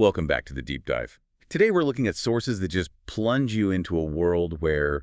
Welcome back to the deep dive. Today we're looking at sources that just plunge you into a world where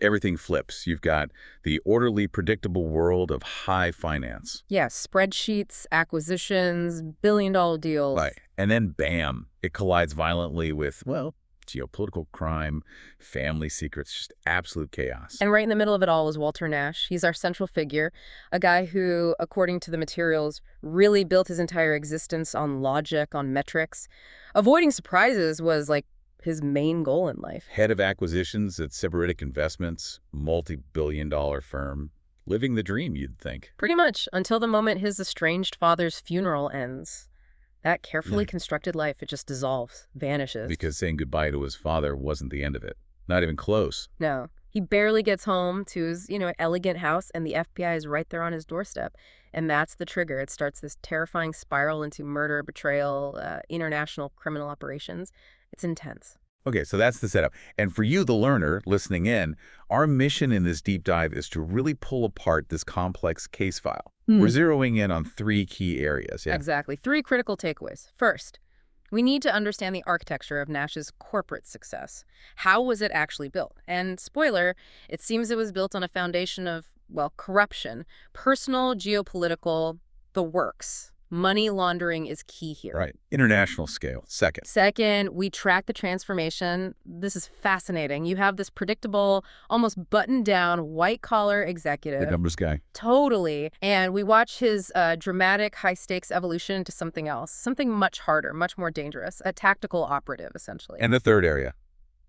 everything flips. You've got the orderly, predictable world of high finance. Yes, spreadsheets, acquisitions, billion-dollar deals. Right. And then bam, it collides violently with, well, geopolitical crime, family secrets, just absolute chaos. And right in the middle of it all is Walter Nash. He's our central figure, a guy who, according to the materials, really built his entire existence on logic, on metrics. Avoiding surprises was like his main goal in life. Head of acquisitions at Sybaritic Investments, multi-billion-dollar firm. Living the dream, you'd think. Pretty much, until the moment his estranged father's funeral ends. That carefully constructed life, it just dissolves, vanishes. Because saying goodbye to his father wasn't the end of it. Not even close. No. He barely gets home to his, elegant house, and the FBI is right there on his doorstep. And that's the trigger. It starts this terrifying spiral into murder, betrayal, international criminal operations. It's intense. Okay, so that's the setup. And for you, the learner, listening in, our mission in this deep dive is to really pull apart this complex case file. We're zeroing in on 3 key areas. Yeah? Exactly. 3 critical takeaways. First, we need to understand the architecture of Nash's corporate success. How was it actually built? And spoiler, it seems it was built on a foundation of, well, corruption, personal, geopolitical, the works. Money laundering is key here. Right. International scale. Second, we track the transformation. This is fascinating. You have this predictable, almost buttoned-down, white-collar executive. The numbers guy. Totally. And we watch his dramatic, high-stakes evolution into something else, something much harder, much more dangerous, a tactical operative, essentially. And the third area.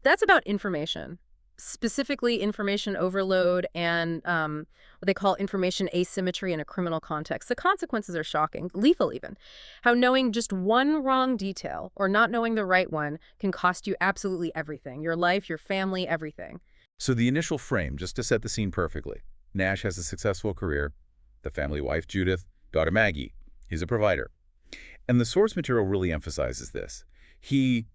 That's about information. Specifically information overload and what they call information asymmetry in a criminal context. The consequences are shocking, lethal even. How knowing just one wrong detail or not knowing the right one can cost you absolutely everything. Your life, your family, everything. So the initial frame, just to set the scene perfectly. Nash has a successful career. The family wife, Judith, daughter Maggie. He's a provider. And the source material really emphasizes this. He,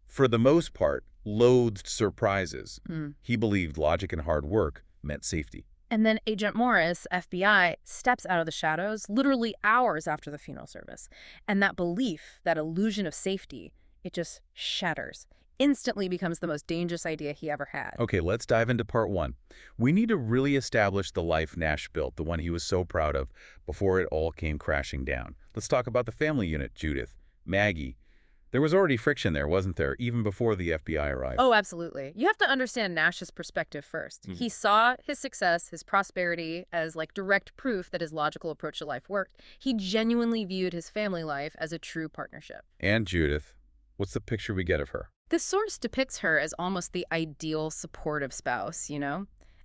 for the most part, loathed surprises. He believed logic and hard work meant safety. And then Agent Morris, FBI, steps out of the shadows literally hours after the funeral service. And that belief, that illusion of safety, it just shatters. Instantly becomes the most dangerous idea he ever had. Okay, let's dive into part 1. We need to really establish the life Nash built, the one he was so proud of, before it all came crashing down. Let's talk about the family unit, Judith, Maggie. There was already friction there, wasn't there, even before the FBI arrived? Oh, absolutely. You have to understand Nash's perspective first. He saw his success, his prosperity, as like direct proof that his logical approach to life worked. He genuinely viewed his family life as a true partnership. And Judith, what's the picture we get of her? This source depicts her as almost the ideal supportive spouse,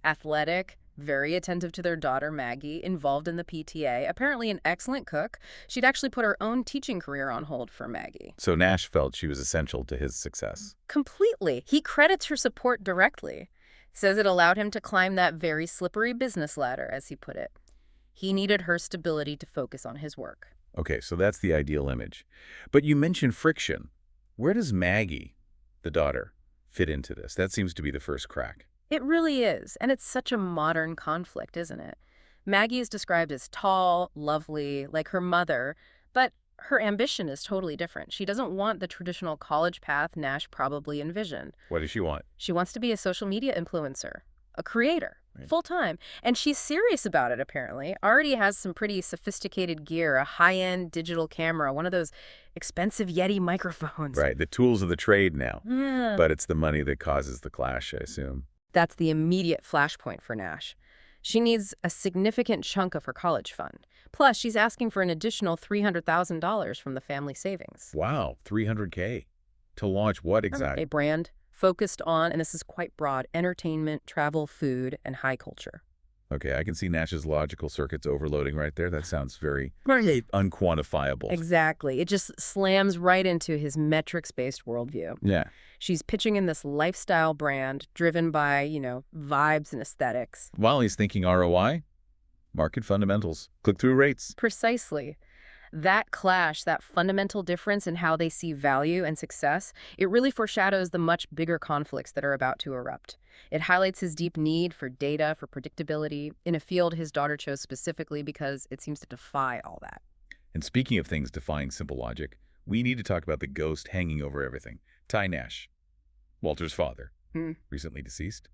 athletic, very attentive to their daughter, Maggie, involved in the PTA, apparently an excellent cook. She'd actually put her own teaching career on hold for Maggie. So Nash felt she was essential to his success. Completely. He credits her support directly. Says it allowed him to climb that very slippery business ladder, as he put it. He needed her stability to focus on his work. Okay, so that's the ideal image. But you mentioned friction. Where does Maggie, the daughter, fit into this? That seems to be the first crack. It really is, and it's such a modern conflict, isn't it? Maggie is described as tall, lovely, like her mother, but her ambition is totally different. She doesn't want the traditional college path Nash probably envisioned. What does she want? She wants to be a social media influencer, a creator, full-time. And she's serious about it, apparently. Already has some pretty sophisticated gear, a high-end digital camera, one of those expensive Yeti microphones. Right, the tools of the trade now. Yeah. But it's the money that causes the clash, I assume. That's the immediate flashpoint for Nash. She needs a significant chunk of her college fund. Plus, she's asking for an additional $300,000 from the family savings. Wow, $300K. To launch what exactly? A brand focused on, and this is quite broad, entertainment, travel, food, and high culture. Okay, I can see Nash's logical circuits overloading right there. That sounds very unquantifiable. Exactly. It just slams right into his metrics-based worldview. Yeah. She's pitching in this lifestyle brand driven by, vibes and aesthetics. While he's thinking ROI, market fundamentals, click-through rates. Precisely. That clash, that fundamental difference in how they see value and success, it really foreshadows the much bigger conflicts that are about to erupt. It highlights his deep need for data, for predictability, in a field his daughter chose specifically because it seems to defy all that. And speaking of things defying simple logic, we need to talk about the ghost hanging over everything. Ty Nash, Walter's father, Hmm. recently deceased.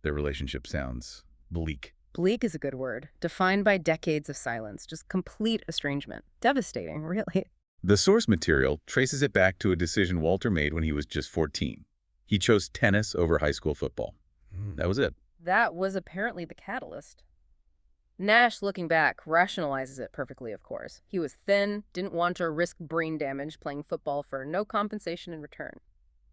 Their relationship sounds bleak. Bleak is a good word, defined by decades of silence, just complete estrangement. Devastating, really. The source material traces it back to a decision Walter made when he was just 14. He chose tennis over high school football. That was it. That was apparently the catalyst. Nash, looking back, rationalizes it perfectly, of course. He was thin, didn't want to risk brain damage playing football for no compensation in return.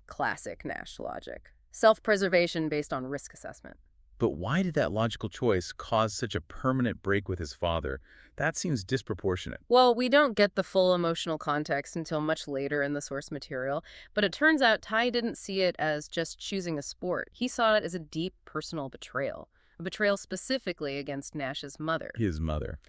Classic Nash logic. Self-preservation based on risk assessment. But why did that logical choice cause such a permanent break with his father? That seems disproportionate. Well, we don't get the full emotional context until much later in the source material, but it turns out Ty didn't see it as just choosing a sport. He saw it as a deep personal betrayal, a betrayal specifically against Nash's mother. His mother.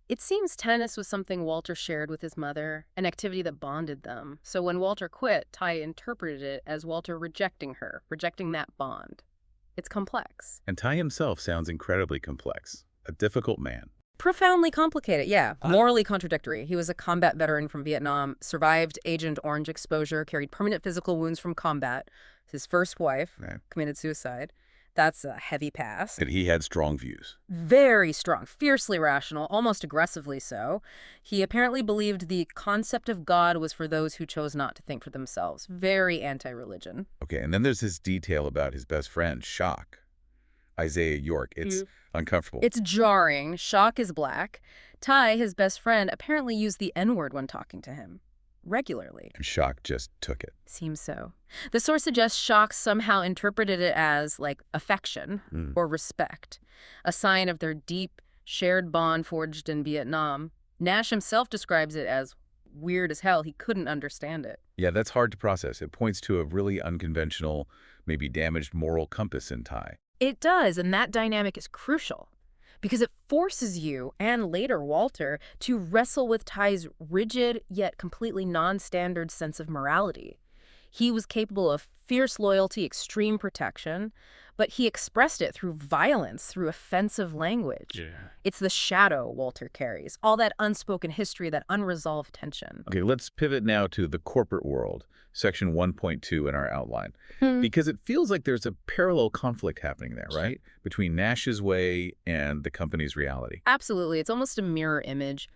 It seems tennis was something Walter shared with his mother, an activity that bonded them. So when Walter quit, Ty interpreted it as Walter rejecting her, rejecting that bond. It's complex. And Ty himself sounds incredibly complex. A difficult man. Profoundly complicated, yeah. Morally contradictory. He was a combat veteran from Vietnam, survived Agent Orange exposure, carried permanent physical wounds from combat. His first wife committed suicide. That's a heavy pass. And he had strong views. Very strong, fiercely rational, almost aggressively so. He apparently believed the concept of God was for those who chose not to think for themselves. Very anti-religion. Okay, and then there's this detail about his best friend, Shock. Isaiah York. It's uncomfortable. It's jarring. Shock is black. Ty, his best friend, apparently used the N-word when talking to him. Regularly. And Shock just took it. Seems so. The source suggests Shock somehow interpreted it as, like, affection or respect, a sign of their deep, shared bond forged in Vietnam. Nash himself describes it as weird as hell. He couldn't understand it. Yeah, that's hard to process. It points to a really unconventional, maybe damaged moral compass in Ty. It does, and that dynamic is crucial. Because it forces you, and later Walter, to wrestle with Ty's rigid yet completely non-standard sense of morality. He was capable of fierce loyalty, extreme protection, but he expressed it through violence, through offensive language. Yeah. It's the shadow Walter carries, all that unspoken history, that unresolved tension. Okay, let's pivot now to the corporate world, section 1.2 in our outline. Because it feels like there's a parallel conflict happening there, right? Between Nash's way and the company's reality. Absolutely. It's almost a mirror image.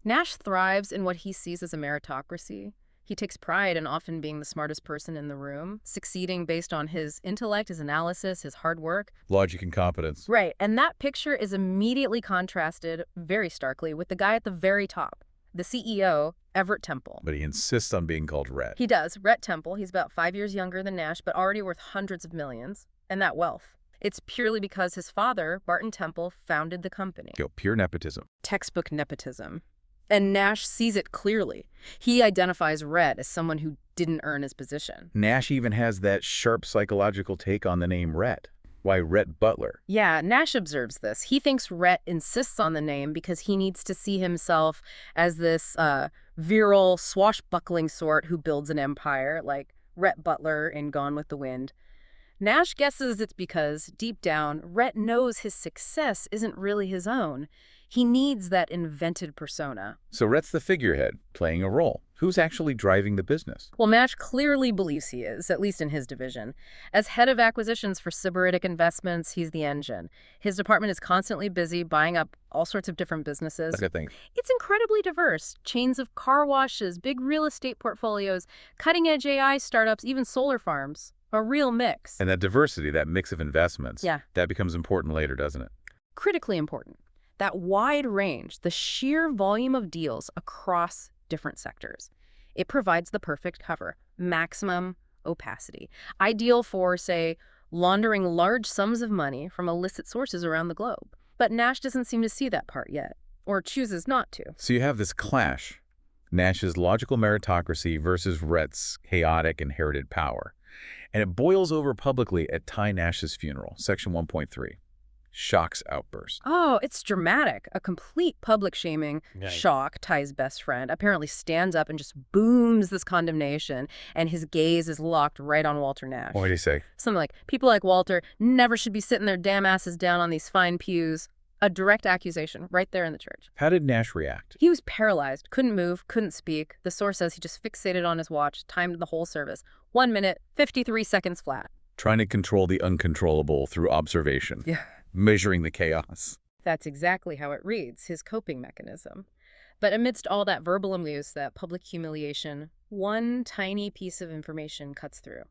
Nash thrives in what he sees as a meritocracy. He takes pride in often being the smartest person in the room, succeeding based on his intellect, his analysis, his hard work. Logic and competence. Right, and that picture is immediately contrasted, very starkly, with the guy at the very top, the CEO, Everett Temple. But he insists on being called Rhett. He does. Rhett Temple. He's about 5 years younger than Nash, but already worth hundreds of millions. And that wealth. It's purely because his father, Barton Temple, founded the company. Pure nepotism. Textbook nepotism. And Nash sees it clearly. He identifies Rhett as someone who didn't earn his position. Nash even has that sharp psychological take on the name Rhett. Why Rhett Butler? Yeah, Nash observes this. He thinks Rhett insists on the name because he needs to see himself as this virile, swashbuckling sort who builds an empire, like Rhett Butler in Gone with the Wind. Nash guesses it's because, deep down, Rhett knows his success isn't really his own. He needs that invented persona. So Rhett's the figurehead, playing a role. Who's actually driving the business? Well, Nash clearly believes he is, at least in his division. As head of acquisitions for Sybaritic Investments, he's the engine. His department is constantly busy buying up all sorts of different businesses. Like I think. It's incredibly diverse. Chains of car washes, big real estate portfolios, cutting-edge AI startups, even solar farms. A real mix. And that diversity, that mix of investments, Yeah. that becomes important later, doesn't it? Critically important. That wide range, the sheer volume of deals across different sectors. It provides the perfect cover, maximum opacity. Ideal for, say, laundering large sums of money from illicit sources around the globe. But Nash doesn't seem to see that part yet, or chooses not to. So you have this clash. Nash's logical meritocracy versus Rhett's chaotic inherited power. And it boils over publicly at Ty Nash's funeral, section 1.3. Shock's outburst. Oh, it's dramatic. A complete public shaming. Shock, Ty's best friend, apparently stands up and just booms this condemnation, and his gaze is locked right on Walter Nash. What did he say? Something like, people like Walter never should be sitting their damn asses down on these fine pews. A direct accusation right there in the church. How did Nash react? He was paralyzed, couldn't move, couldn't speak. The source says he just fixated on his watch, timed the whole service. 1 minute, 53 seconds flat. Trying to control the uncontrollable through observation. Yeah. Measuring the chaos. That's exactly how it reads, his coping mechanism. But amidst all that verbal abuse, that public humiliation, one tiny piece of information cuts through.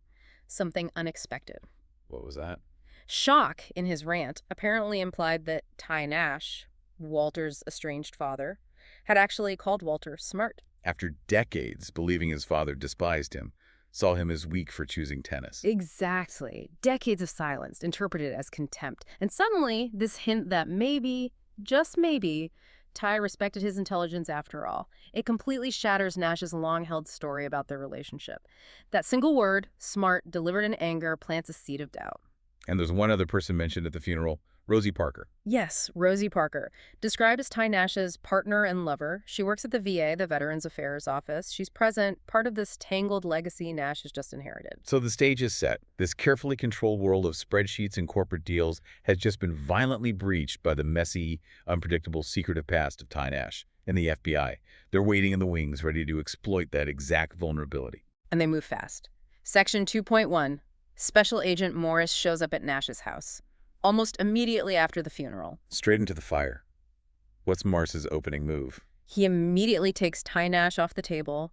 Something unexpected. What was that? Shock in his rant apparently implied that Ty Nash, Walter's estranged father, had actually called Walter smart. After decades believing his father despised him, saw him as weak for choosing tennis. Exactly. Decades of silence, interpreted as contempt. And suddenly, this hint that maybe, just maybe, Ty respected his intelligence after all. It completely shatters Nash's long-held story about their relationship. That single word, smart, delivered in anger, plants a seed of doubt. And there's one other person mentioned at the funeral, Rosie Parker. Yes, Rosie Parker. Described as Ty Nash's partner and lover, she works at the VA, the Veterans Affairs Office. She's present, part of this tangled legacy Nash has just inherited. So the stage is set. This carefully controlled world of spreadsheets and corporate deals has just been violently breached by the messy, unpredictable, secretive past of Ty Nash and the FBI. They're waiting in the wings, ready to exploit that exact vulnerability. And they move fast. Section 2.1. Special Agent Morris shows up at Nash's house, almost immediately after the funeral. Straight into the fire. What's Morris's opening move? He immediately takes Ty Nash off the table,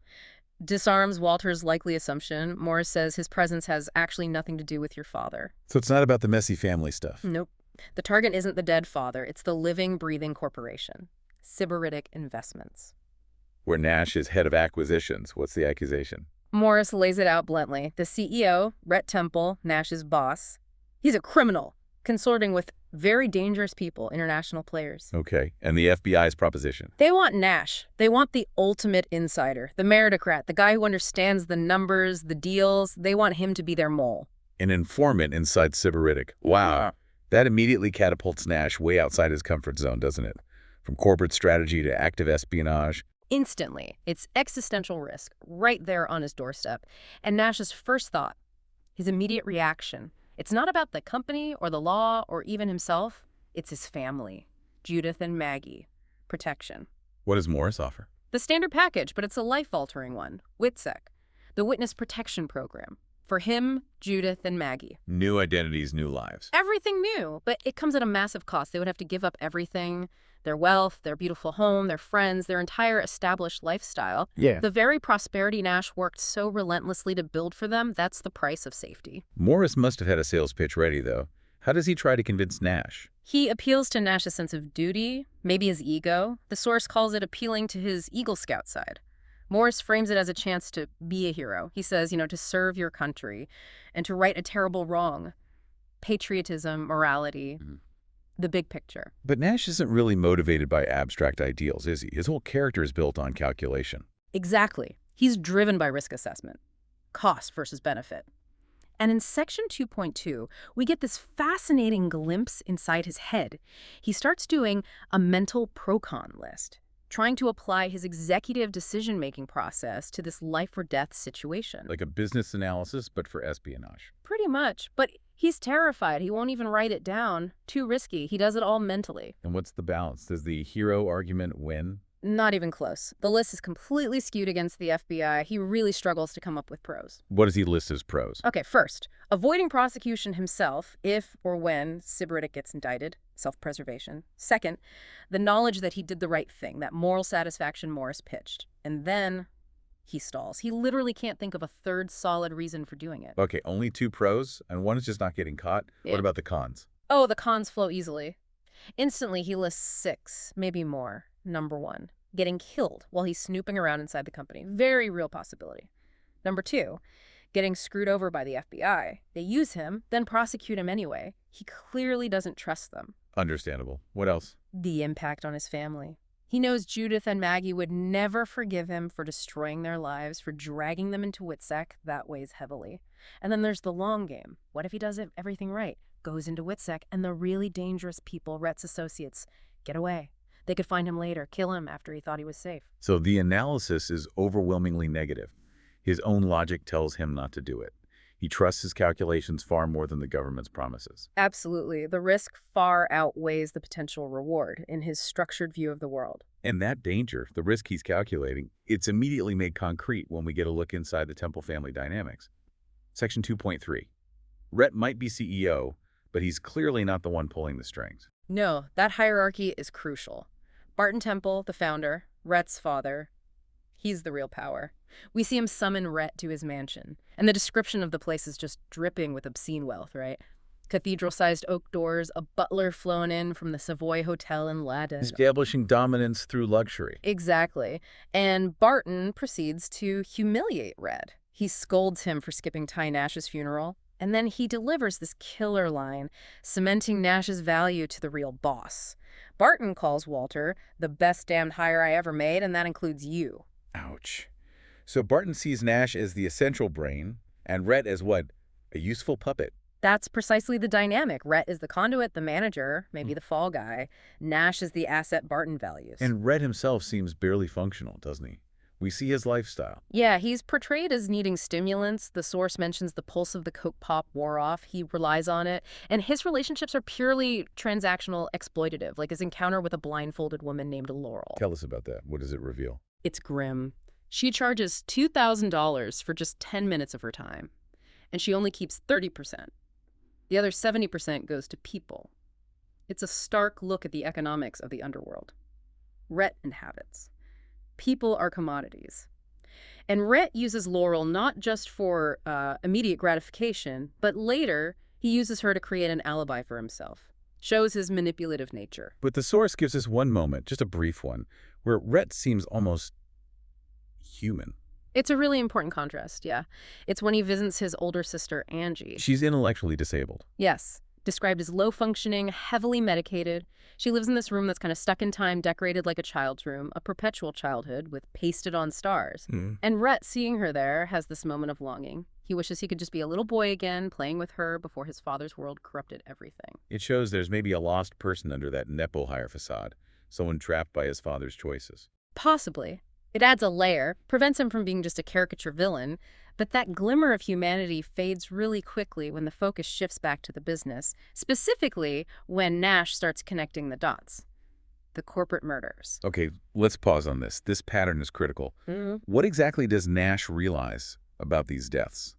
disarms Walter's likely assumption. Morris says his presence has actually nothing to do with your father. So it's not about the messy family stuff. Nope. The target isn't the dead father. It's the living, breathing corporation. Sybaritic Investments. Where Nash is head of acquisitions. What's the accusation? Morris lays it out bluntly. The CEO, Rhett Temple, Nash's boss, he's a criminal, consorting with very dangerous people, international players. Okay, and the FBI's proposition? They want Nash. They want the ultimate insider, the meritocrat, the guy who understands the numbers, the deals. They want him to be their mole. An informant inside Sybaritic. Wow. That immediately catapults Nash way outside his comfort zone, doesn't it? From corporate strategy to active espionage. Instantly. It's existential risk, right there on his doorstep. And Nash's first thought, his immediate reaction, it's not about the company or the law or even himself. It's his family, Judith and Maggie. Protection. What does Morris offer? The standard package, but it's a life-altering one. WITSEC, the Witness Protection Program. For him, Judith, and Maggie. New identities, new lives. Everything new, but it comes at a massive cost. They would have to give up everything, their wealth, their beautiful home, their friends, their entire established lifestyle. Yeah. The very prosperity Nash worked so relentlessly to build for them, that's the price of safety. Morris must have had a sales pitch ready, though. How does he try to convince Nash? He appeals to Nash's sense of duty, maybe his ego. The source calls it appealing to his Eagle Scout side. Morris frames it as a chance to be a hero. He says, to serve your country and to right a terrible wrong. Patriotism, morality, the big picture. But Nash isn't really motivated by abstract ideals, is he? His whole character is built on calculation. Exactly. He's driven by risk assessment, cost versus benefit. And in Section 2.2, we get this fascinating glimpse inside his head. He starts doing a mental pro-con list, trying to apply his executive decision-making process to this life-or-death situation. Like a business analysis, but for espionage. Pretty much, but he's terrified. He won't even write it down. Too risky. He does it all mentally. And what's the balance? Does the hero argument win? Not even close. The list is completely skewed against the FBI. He really struggles to come up with pros. What does he list as pros? Okay, first, avoiding prosecution himself if or when Sybaritic gets indicted, self-preservation. Second, the knowledge that he did the right thing, that moral satisfaction Morris pitched. And then he stalls. He literally can't think of a third solid reason for doing it. Okay, only 2 pros, and one is just not getting caught. Yeah. What about the cons? Oh, the cons flow easily. Instantly, he lists 6, maybe more. Number 1, getting killed while he's snooping around inside the company. Very real possibility. Number 2, getting screwed over by the FBI. They use him, then prosecute him anyway. He clearly doesn't trust them. Understandable. What else? The impact on his family. He knows Judith and Maggie would never forgive him for destroying their lives, for dragging them into WITSEC. That weighs heavily. And then there's the long game. What if he does everything right? Goes into WITSEC, and the really dangerous people, Rhett's associates, get away. They could find him later, kill him after he thought he was safe. So the analysis is overwhelmingly negative. His own logic tells him not to do it. He trusts his calculations far more than the government's promises. Absolutely. The risk far outweighs the potential reward in his structured view of the world. And that danger, the risk he's calculating, it's immediately made concrete when we get a look inside the Temple family dynamics. Section 2.3. Rhett might be CEO, but he's clearly not the one pulling the strings. No, that hierarchy is crucial. Barton Temple, the founder, Rhett's father, he's the real power. We see him summon Rhett to his mansion, and the description of the place is just dripping with obscene wealth, right? Cathedral-sized oak doors, a butler flown in from the Savoy Hotel in London. Establishing dominance through luxury. Exactly. And Barton proceeds to humiliate Rhett. He scolds him for skipping Ty Nash's funeral, and then he delivers this killer line, cementing Nash's value to the real boss. Barton calls Walter the best damned hire I ever made, and that includes you. Ouch. So Barton sees Nash as the essential brain, and Rhett as what? A useful puppet. That's precisely the dynamic. Rhett is the conduit, the manager, maybe the fall guy. Nash is the asset Barton values. And Rhett himself seems barely functional, doesn't he? We see his lifestyle. Yeah, he's portrayed as needing stimulants. The source mentions the pulse of the Coke pop wore off. He relies on it. And his relationships are purely transactional, exploitative, like his encounter with a blindfolded woman named Laurel. Tell us about that. What does it reveal? It's grim. She charges $2,000 for just 10 minutes of her time, and she only keeps 30%. The other 70% goes to people. It's a stark look at the economics of the underworld. Rhett inhabits. People are commodities. And Rhett uses Laurel not just for immediate gratification, but later he uses her to create an alibi for himself. Shows his manipulative nature. But the source gives us one moment, just a brief one, where Rhett seems almost human. It's a really important contrast, yeah. It's when he visits his older sister, Angie. She's intellectually disabled. Yes. Described as low-functioning, heavily medicated. She lives in this room that's kind of stuck in time, decorated like a child's room, a perpetual childhood with pasted-on stars. And Rhett, seeing her there, has this moment of longing. He wishes he could just be a little boy again, playing with her before his father's world corrupted everything. It shows there's maybe a lost person under that Nepo hire facade, someone trapped by his father's choices. Possibly. It adds a layer, prevents him from being just a caricature villain, but that glimmer of humanity fades really quickly when the focus shifts back to the business, specifically when Nash starts connecting the dots. The corporate murders. Okay, let's pause on this. This pattern is critical. What exactly does Nash realize about these deaths?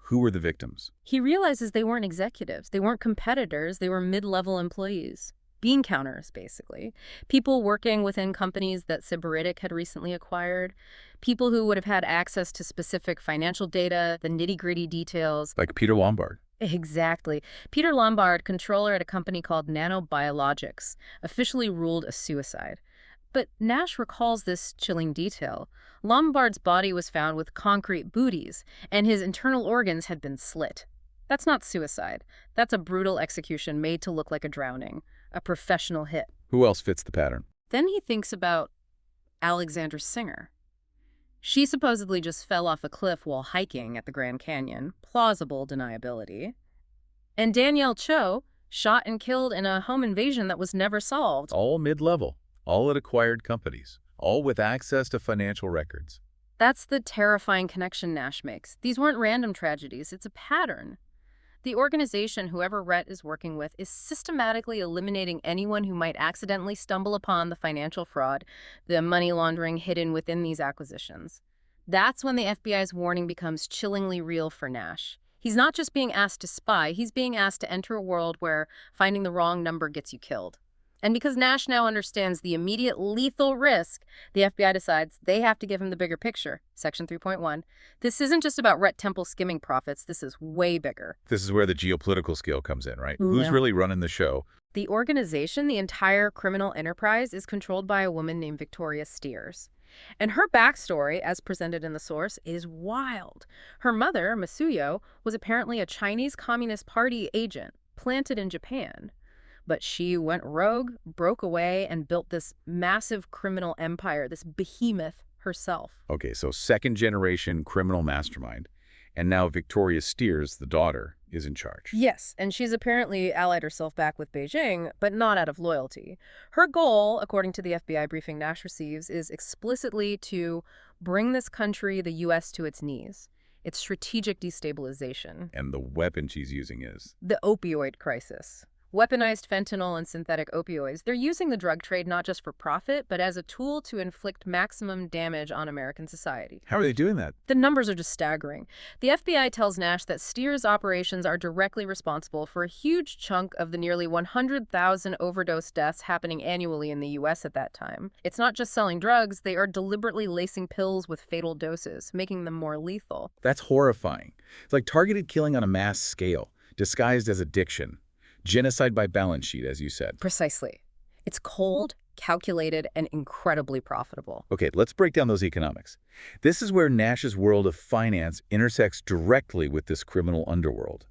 Who were the victims? He realizes they weren't executives. They weren't competitors. They were mid-level employees. Bean counters, basically. People working within companies that Sybaritic had recently acquired. People who would have had access to specific financial data, the nitty-gritty details. Like Peter Lombard. Exactly. Peter Lombard, controller at a company called Nanobiologics, officially ruled a suicide. But Nash recalls this chilling detail. Lombard's body was found with concrete booties, and his internal organs had been slit. That's not suicide. That's a brutal execution made to look like a drowning. A professional hit. Who else fits the pattern? Then he thinks about Alexandra Singer. She supposedly just fell off a cliff while hiking at the Grand Canyon. Plausible deniability. And Danielle Cho, shot and killed in a home invasion that was never solved. All mid-level, all at acquired companies, all with access to financial records. That's the terrifying connection Nash makes. These weren't random tragedies. It's a pattern. The organization, whoever Rhett is working with, is systematically eliminating anyone who might accidentally stumble upon the financial fraud, the money laundering hidden within these acquisitions. That's when the FBI's warning becomes chillingly real for Nash. He's not just being asked to spy, he's being asked to enter a world where finding the wrong number gets you killed. And because Nash now understands the immediate lethal risk, the FBI decides they have to give him the bigger picture. Section 3.1. This isn't just about Rhett Temple skimming profits. This is way bigger. This is where the geopolitical scale comes in, right? Who's really running the show? The organization, the entire criminal enterprise, is controlled by a woman named Victoria Steers. And her backstory, as presented in the source, is wild. Her mother, Masuyo, was apparently a Chinese Communist Party agent planted in Japan. But she went rogue, broke away, and built this massive criminal empire, this behemoth herself. Okay, so second-generation criminal mastermind. And now Victoria Steers, the daughter, is in charge. Yes, and she's apparently allied herself back with Beijing, but not out of loyalty. Her goal, according to the FBI briefing Nash receives, is explicitly to bring this country, the U.S., to its knees. It's strategic destabilization. And the weapon she's using is? The opioid crisis. Weaponized fentanyl and synthetic opioids, they're using the drug trade not just for profit, but as a tool to inflict maximum damage on American society. How are they doing that? The numbers are just staggering. The FBI tells Nash that Steers' operations are directly responsible for a huge chunk of the nearly 100,000 overdose deaths happening annually in the U.S. at that time. It's not just selling drugs, they are deliberately lacing pills with fatal doses, making them more lethal. That's horrifying. It's like targeted killing on a mass scale, disguised as addiction. Genocide by balance sheet, as you said. Precisely. It's cold, calculated, and incredibly profitable. Okay, let's break down those economics. This is where Nash's world of finance intersects directly with this criminal underworld.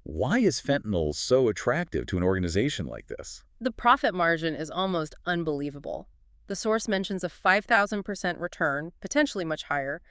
Why is fentanyl so attractive to an organization like this? The profit margin is almost unbelievable. The source mentions a 5,000% return, potentially much higher.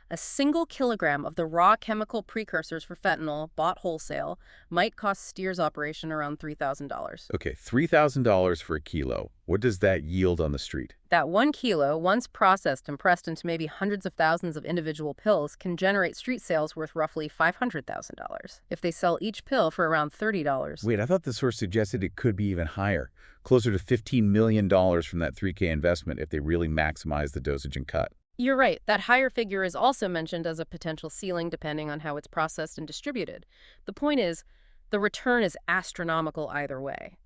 A single kilogram of the raw chemical precursors for fentanyl, bought wholesale, might cost Steers' operation around $3,000. Okay, $3,000 for a kilo. What does that yield on the street? That 1 kilo, once processed and pressed into maybe hundreds of thousands of individual pills, can generate street sales worth roughly $500,000 if they sell each pill for around $30. Wait, I thought the source suggested it could be even higher, closer to $15 million from that $3K investment if they really maximize the dosage and cut. You're right. That higher figure is also mentioned as a potential ceiling depending on how it's processed and distributed. The point is, the return is astronomical either way.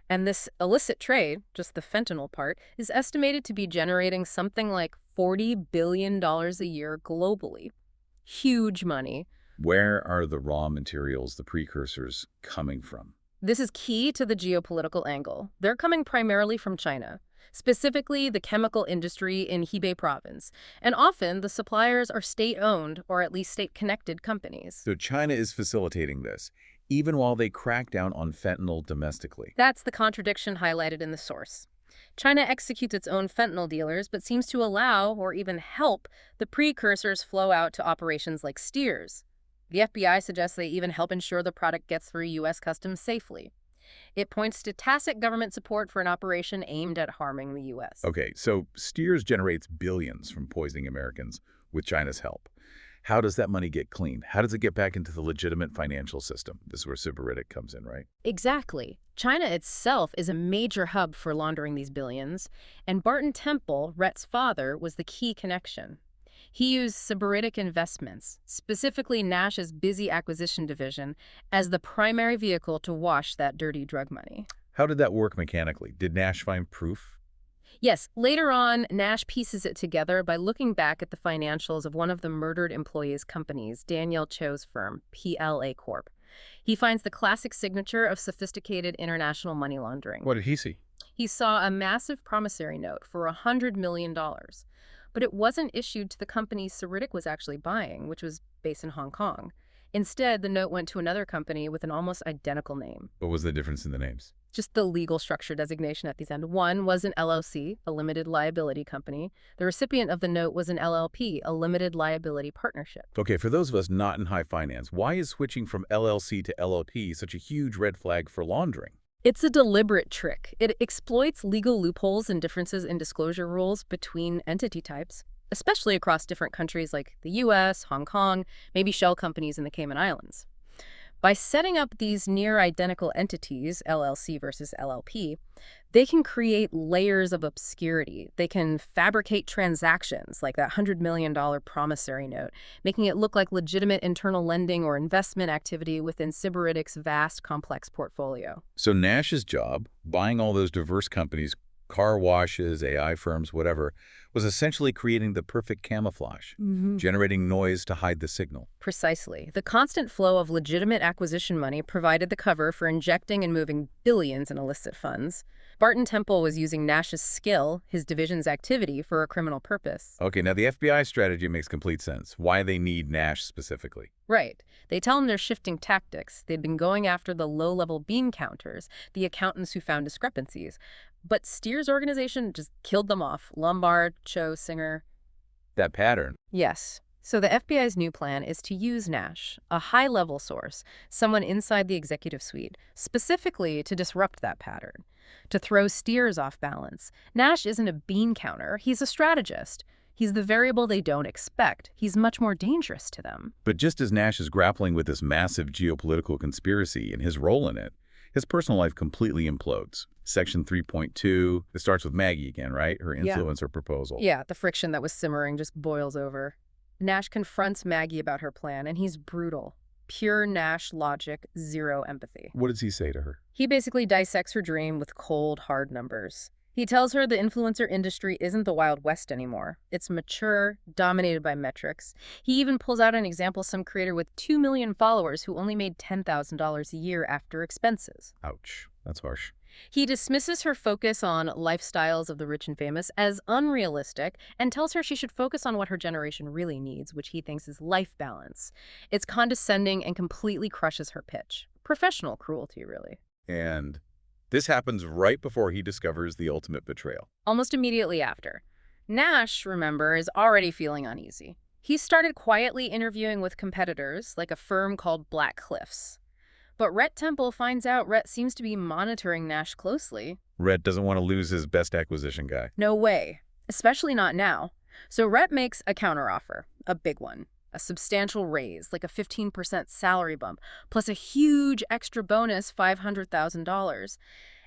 And this illicit trade, just the fentanyl part, is estimated to be generating something like $40 billion a year globally. Huge money. Where are the raw materials, the precursors, coming from? This is key to the geopolitical angle. They're coming primarily from China, specifically the chemical industry in Hebei province. And often, the suppliers are state-owned or at least state-connected companies. So China is facilitating this, even while they crack down on fentanyl domestically. That's the contradiction highlighted in the source. China executes its own fentanyl dealers, but seems to allow or even help the precursors flow out to operations like Steers. The FBI suggests they even help ensure the product gets through U.S. customs safely. It points to tacit government support for an operation aimed at harming the U.S. Okay, so Steers generates billions from poisoning Americans with China's help. How does that money get cleaned? How does it get back into the legitimate financial system? This is where Sybaritic comes in, right? Exactly. China itself is a major hub for laundering these billions, and Barton Temple, Rhett's father, was the key connection. He used Sybaritic Investments, specifically Nash's busy acquisition division, as the primary vehicle to wash that dirty drug money. How did that work mechanically? Did Nash find proof? Yes, later on, Nash pieces it together by looking back at the financials of one of the murdered employees' companies, Daniel Cho's firm, PLA Corp. He finds the classic signature of sophisticated international money laundering. What did he see? He saw a massive promissory note for $100 million. But it wasn't issued to the company Sybaritic was actually buying, which was based in Hong Kong. Instead, the note went to another company with an almost identical name. What was the difference in the names? Just the legal structure designation at the end. One was an LLC, a limited liability company. The recipient of the note was an LLP, a limited liability partnership. Okay, for those of us not in high finance, why is switching from LLC to LLP such a huge red flag for laundering? It's a deliberate trick. It exploits legal loopholes and differences in disclosure rules between entity types, especially across different countries like the US, Hong Kong, maybe shell companies in the Cayman Islands. By setting up these near-identical entities, LLC versus LLP, they can create layers of obscurity. They can fabricate transactions, like that $100 million promissory note, making it look like legitimate internal lending or investment activity within Sybaritic's vast, complex portfolio. So Nash's job, buying all those diverse companies, car washes, AI firms, whatever, was essentially creating the perfect camouflage, generating noise to hide the signal. Precisely. The constant flow of legitimate acquisition money provided the cover for injecting and moving billions in illicit funds. Barton Temple was using Nash's skill, his division's activity, for a criminal purpose. Okay, now the FBI strategy makes complete sense. Why they need Nash specifically. Right. They tell him they're shifting tactics. They'd been going after the low-level bean counters, the accountants who found discrepancies. But Steers' organization just killed them off. Lombard, Cho, Singer. That pattern. Yes. So the FBI's new plan is to use Nash, a high-level source, someone inside the executive suite, specifically to disrupt that pattern, to throw Steers off balance. Nash isn't a bean counter. He's a strategist. He's the variable they don't expect. He's much more dangerous to them. But just as Nash is grappling with this massive geopolitical conspiracy and his role in it, his personal life completely implodes. Section 3.2, it starts with Maggie again, right? Her influence or proposal. Yeah, the friction that was simmering just boils over. Nash confronts Maggie about her plan, and he's brutal. Pure Nash logic, zero empathy. What does he say to her? He basically dissects her dream with cold, hard numbers. He tells her the influencer industry isn't the Wild West anymore. It's mature, dominated by metrics. He even pulls out an example of some creator with 2 million followers who only made $10,000 a year after expenses. Ouch. That's harsh. He dismisses her focus on lifestyles of the rich and famous as unrealistic and tells her she should focus on what her generation really needs, which he thinks is life balance. It's condescending and completely crushes her pitch. Professional cruelty, really. And this happens right before he discovers the ultimate betrayal. Almost immediately after. Nash, remember, is already feeling uneasy. He started quietly interviewing with competitors, like a firm called Black Cliffs. But Rhett Temple finds out Rhett seems to be monitoring Nash closely. Rhett doesn't want to lose his best acquisition guy. No way. Especially not now. So Rhett makes a counteroffer, a big one. A substantial raise, like a 15% salary bump, plus a huge extra bonus, $500,000.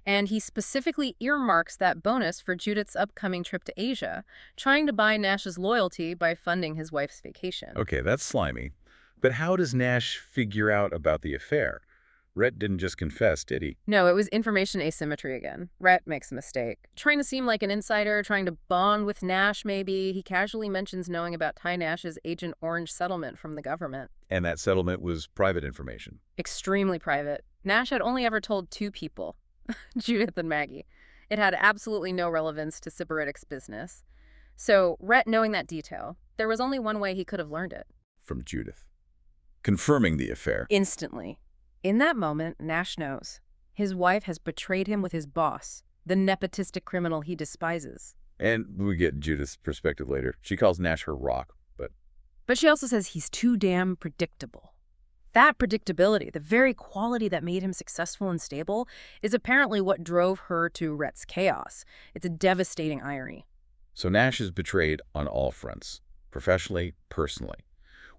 And he specifically earmarks that bonus for Judith's upcoming trip to Asia, trying to buy Nash's loyalty by funding his wife's vacation. Okay, that's slimy. But how does Nash figure out about the affair? Rhett didn't just confess, did he? No, it was information asymmetry again. Rhett makes a mistake. Trying to seem like an insider, trying to bond with Nash maybe, he casually mentions knowing about Ty Nash's Agent Orange settlement from the government. And that settlement was private information. Extremely private. Nash had only ever told 2 people, Judith and Maggie. It had absolutely no relevance to Sybaritic's business. So, Rhett knowing that detail, there was only one way he could have learned it. From Judith. Confirming the affair. Instantly. In that moment, Nash knows. His wife has betrayed him with his boss, the nepotistic criminal he despises. And we get Judith's perspective later. She calls Nash her rock, But she also says he's too damn predictable. That predictability, the very quality that made him successful and stable, is apparently what drove her to Rhett's chaos. It's a devastating irony. So Nash is betrayed on all fronts, professionally, personally.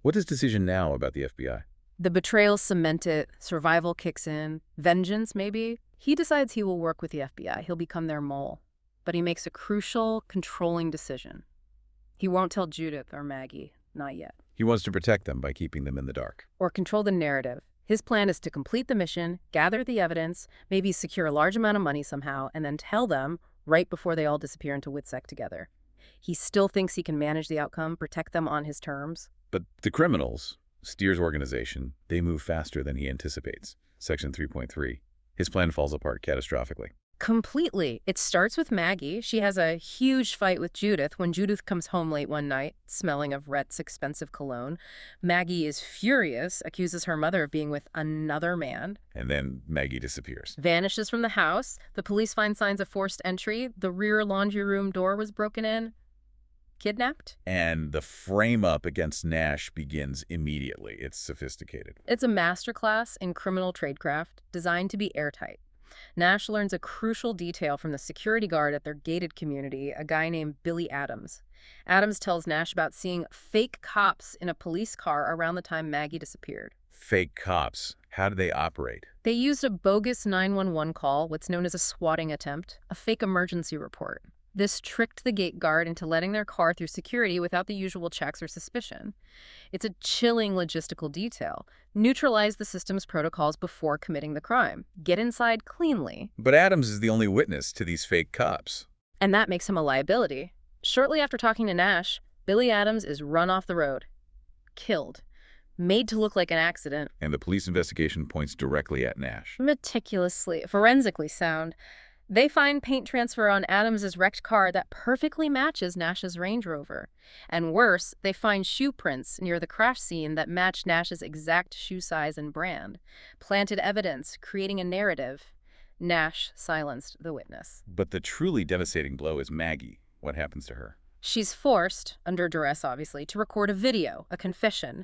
What's his decision now about the FBI? The betrayal cemented, survival kicks in, vengeance maybe. He decides he will work with the FBI. He'll become their mole. But he makes a crucial, controlling decision. He won't tell Judith or Maggie, not yet. He wants to protect them by keeping them in the dark. Or control the narrative. His plan is to complete the mission, gather the evidence, maybe secure a large amount of money somehow, and then tell them right before they all disappear into Witsec together. He still thinks he can manage the outcome, protect them on his terms. But the criminals, Steer's organization, they move faster than he anticipates. Section 3.3. His plan falls apart catastrophically. Completely. It starts with Maggie. She has a huge fight with Judith when Judith comes home late one night, smelling of Rhett's expensive cologne. Maggie is furious, accuses her mother of being with another man. And then Maggie disappears. Vanishes from the house. The police find signs of forced entry. The rear laundry room door was broken in. Kidnapped? And the frame-up against Nash begins immediately. It's sophisticated. It's a masterclass in criminal tradecraft designed to be airtight. Nash learns a crucial detail from the security guard at their gated community, a guy named Billy Adams. Adams tells Nash about seeing fake cops in a police car around the time Maggie disappeared. Fake cops. How do they operate? They used a bogus 911 call, what's known as a swatting attempt, a fake emergency report. This tricked the gate guard into letting their car through security without the usual checks or suspicion. It's a chilling logistical detail. Neutralize the system's protocols before committing the crime. Get inside cleanly. But Adams is the only witness to these fake cops. And that makes him a liability. Shortly after talking to Nash, Billy Adams is run off the road. Killed. Made to look like an accident. And the police investigation points directly at Nash. Meticulously, forensically sound. They find paint transfer on Adams' wrecked car that perfectly matches Nash's Range Rover. And worse, they find shoe prints near the crash scene that match Nash's exact shoe size and brand. Planted evidence, creating a narrative. Nash silenced the witness. But the truly devastating blow is Maggie. What happens to her? She's forced, under duress obviously, to record a video, a confession.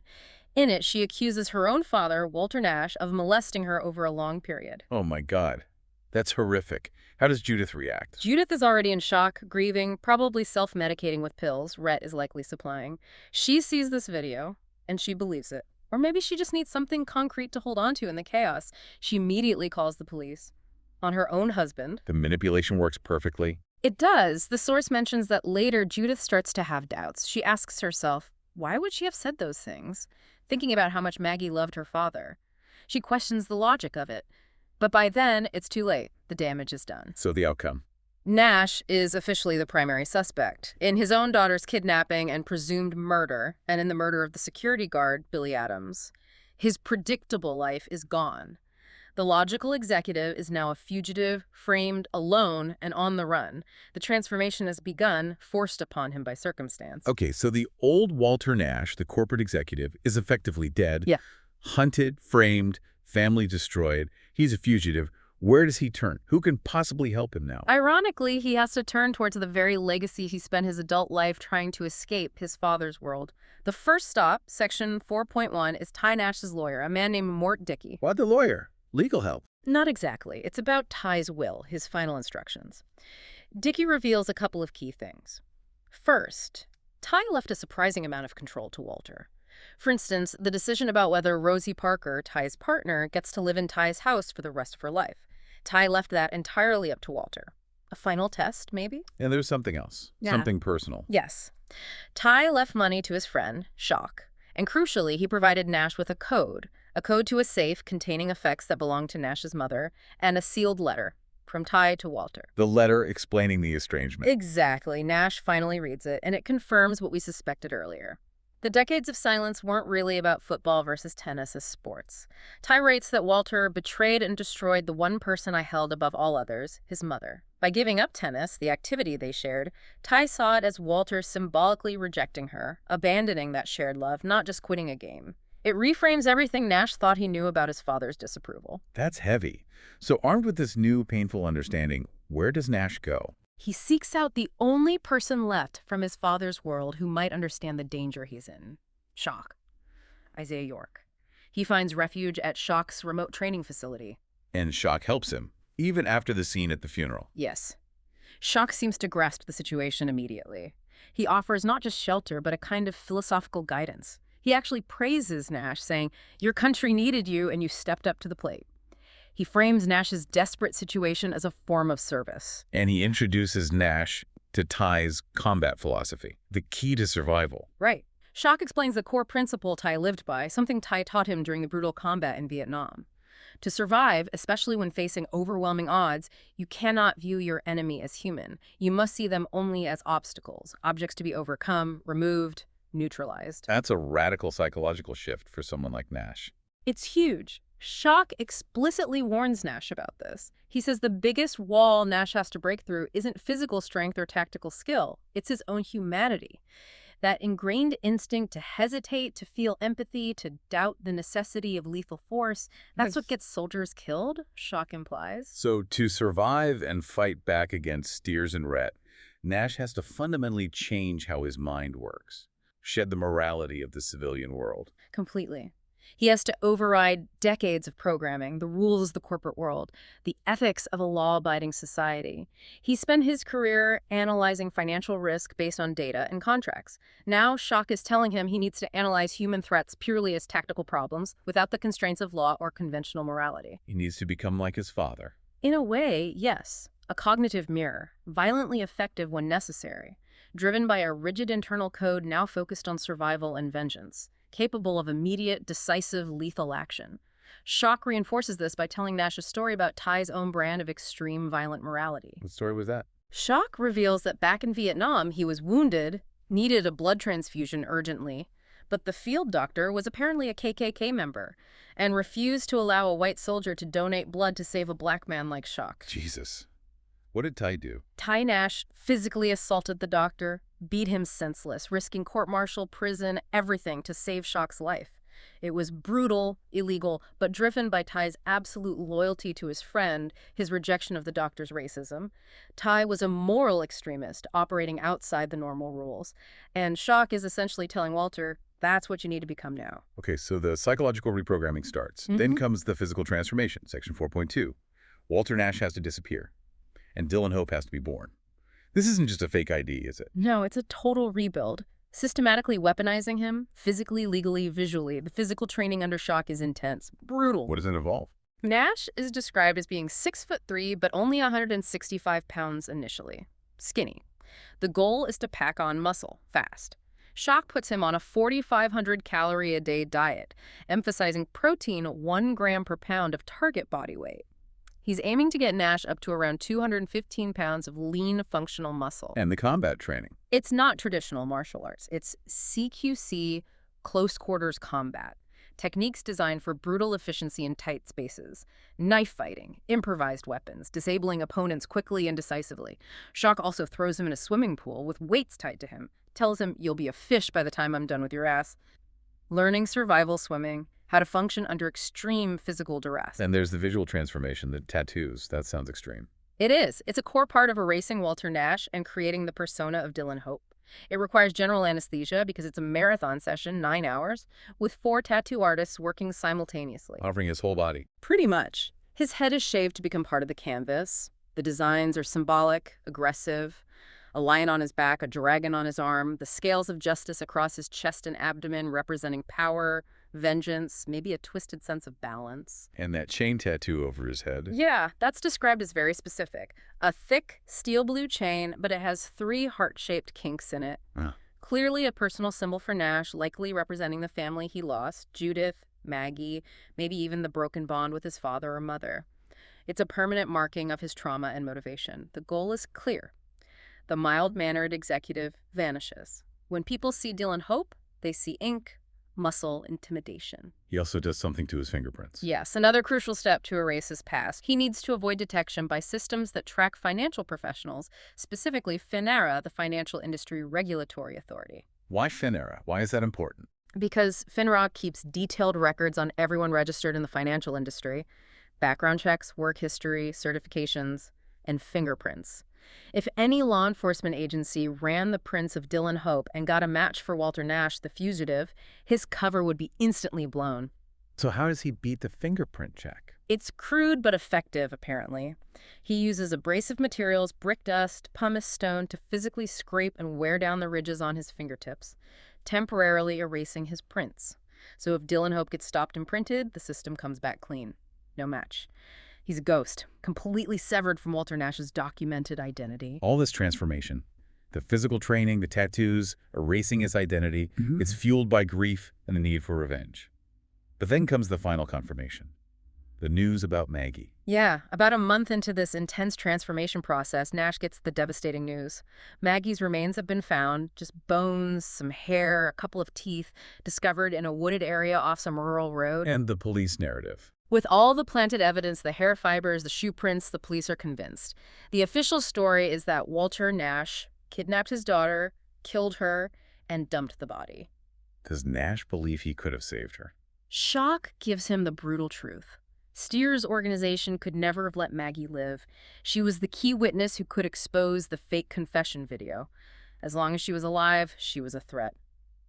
In it, she accuses her own father, Walter Nash, of molesting her over a long period. Oh my God. That's horrific. How does Judith react? Judith is already in shock, grieving, probably self-medicating with pills Rhett is likely supplying. She sees this video, and she believes it. Or maybe she just needs something concrete to hold on to in the chaos. She immediately calls the police on her own husband. The manipulation works perfectly. It does. The source mentions that later Judith starts to have doubts. She asks herself, why would she have said those things? Thinking about how much Maggie loved her father. She questions the logic of it. But by then, it's too late. The damage is done. So the outcome? Nash is officially the primary suspect in his own daughter's kidnapping and presumed murder, and in the murder of the security guard, Billy Adams. His predictable life is gone. The logical executive is now a fugitive, framed, alone, and on the run. The transformation has begun, forced upon him by circumstance. Okay, so the old Walter Nash, the corporate executive, is effectively dead. Yeah. Hunted, framed, family destroyed. He's a fugitive. Where does he turn? Who can possibly help him now? Ironically, he has to turn towards the very legacy he spent his adult life trying to escape, his father's world. The first stop, section 4.1, is Ty Nash's lawyer, a man named Mort Dickey. Why the lawyer? Legal help. Not exactly. It's about Ty's will, his final instructions. Dickey reveals a couple of key things. First, Ty left a surprising amount of control to Walter. For instance, the decision about whether Rosie Parker, Ty's partner, gets to live in Ty's house for the rest of her life. Ty left that entirely up to Walter. A final test, maybe? And there's something else. Yeah. Something personal. Yes. Ty left money to his friend, Shock. And crucially, he provided Nash with a code to a safe containing effects that belonged to Nash's mother, and a sealed letter from Ty to Walter. The letter explaining the estrangement. Exactly. Nash finally reads it, and it confirms what we suspected earlier. The decades of silence weren't really about football versus tennis as sports. Ty writes that Walter betrayed and destroyed the one person I held above all others, his mother. By giving up tennis, the activity they shared, Ty saw it as Walter symbolically rejecting her, abandoning that shared love, not just quitting a game. It reframes everything Nash thought he knew about his father's disapproval. That's heavy. So armed with this new painful understanding, where does Nash go? He seeks out the only person left from his father's world who might understand the danger he's in. Shock. Isaiah York. He finds refuge at Shock's remote training facility. And Shock helps him, even after the scene at the funeral. Yes. Shock seems to grasp the situation immediately. He offers not just shelter, but a kind of philosophical guidance. He actually praises Nash, saying, "Your country needed you, and you stepped up to the plate." He frames Nash's desperate situation as a form of service. And he introduces Nash to Ty's combat philosophy, the key to survival. Right. Shock explains the core principle Ty lived by, something Ty taught him during the brutal combat in Vietnam. To survive, especially when facing overwhelming odds, you cannot view your enemy as human. You must see them only as obstacles, objects to be overcome, removed, neutralized. That's a radical psychological shift for someone like Nash. It's huge. Shock explicitly warns Nash about this. He says the biggest wall Nash has to break through isn't physical strength or tactical skill. It's his own humanity. That ingrained instinct to hesitate, to feel empathy, to doubt the necessity of lethal force, that's what gets soldiers killed, Shock implies. So to survive and fight back against Steers and Rhett, Nash has to fundamentally change how his mind works, shed the morality of the civilian world. Completely. He has to override decades of programming, the rules of the corporate world, the ethics of a law-abiding society. He spent his career analyzing financial risk based on data and contracts. Now, Shock is telling him he needs to analyze human threats purely as tactical problems, without the constraints of law or conventional morality. He needs to become like his father. In a way, yes. A cognitive mirror, violently effective when necessary, driven by a rigid internal code now focused on survival and vengeance, capable of immediate, decisive, lethal action. Shock reinforces this by telling Nash a story about Ty's own brand of extreme violent morality. What story was that? Shock reveals that back in Vietnam, he was wounded, needed a blood transfusion urgently, but the field doctor was apparently a KKK member and refused to allow a white soldier to donate blood to save a black man like Shock. Jesus. What did Ty do? Ty Nash physically assaulted the doctor, beat him senseless, risking court-martial, prison, everything to save Shock's life. It was brutal, illegal, but driven by Ty's absolute loyalty to his friend, his rejection of the doctor's racism. Ty was a moral extremist, operating outside the normal rules. And Shock is essentially telling Walter, that's what you need to become now. Okay, so the psychological reprogramming starts. Then comes the physical transformation, section 4.2. Walter Nash has to disappear, and Dylan Hope has to be born. This isn't just a fake ID, is it? No, it's a total rebuild. Systematically weaponizing him, physically, legally, visually. The physical training under shock is intense. Brutal. What does it involve? Nash is described as being 6'3", but only 165 pounds initially. Skinny. The goal is to pack on muscle, fast. Shock puts him on a 4,500 calorie a day diet, emphasizing protein 1 gram per pound of target body weight. He's aiming to get Nash up to around 215 pounds of lean, functional muscle. And the combat training. It's not traditional martial arts. It's CQC, close quarters combat. Techniques designed for brutal efficiency in tight spaces. Knife fighting, improvised weapons, disabling opponents quickly and decisively. Shock also throws him in a swimming pool with weights tied to him. Tells him, "You'll be a fish by the time I'm done with your ass." Learning survival swimming, how to function under extreme physical duress. And there's the visual transformation, the tattoos. That sounds extreme. It is. It's a core part of erasing Walter Nash and creating the persona of Dylan Hope. It requires general anesthesia because it's a marathon session, 9 hours, with 4 tattoo artists working simultaneously. Covering his whole body. Pretty much. His head is shaved to become part of the canvas. The designs are symbolic, aggressive. A lion on his back, a dragon on his arm, the scales of justice across his chest and abdomen representing power, vengeance, maybe a twisted sense of balance. And that chain tattoo over his head. Yeah, that's described as very specific. A thick steel blue chain, but it has 3 heart-shaped kinks in it. Clearly a personal symbol for Nash, likely representing the family he lost, Judith, Maggie, maybe even the broken bond with his father or mother. It's a permanent marking of his trauma and motivation. The goal is clear. The mild-mannered executive vanishes. When people see Dylan Hope, they see ink, muscle, intimidation. He also does something to his fingerprints. Yes, another crucial step to erase his past. He needs to avoid detection by systems that track financial professionals, specifically FINRA, the Financial Industry Regulatory Authority. Why FINRA? Why is that important? Because FINRA keeps detailed records on everyone registered in the financial industry, background checks, work history, certifications, and fingerprints. If any law enforcement agency ran the prints of Dylan Hope and got a match for Walter Nash, the fugitive, his cover would be instantly blown. So how does he beat the fingerprint check? It's crude but effective, apparently. He uses abrasive materials, brick dust, pumice stone to physically scrape and wear down the ridges on his fingertips, temporarily erasing his prints. So if Dylan Hope gets stopped and printed, the system comes back clean. No match. He's a ghost, completely severed from Walter Nash's documented identity. All this transformation, the physical training, the tattoos, erasing his identity, it's fueled by grief and the need for revenge. But then comes the final confirmation. The news about Maggie. Yeah, about a month into this intense transformation process, Nash gets the devastating news. Maggie's remains have been found, just bones, some hair, a couple of teeth, discovered in a wooded area off some rural road. And the police narrative. With all the planted evidence, the hair fibers, the shoe prints, the police are convinced. The official story is that Walter Nash kidnapped his daughter, killed her, and dumped the body. Does Nash believe he could have saved her? Shock gives him the brutal truth. Steer's organization could never have let Maggie live. She was the key witness who could expose the fake confession video. As long as she was alive, she was a threat.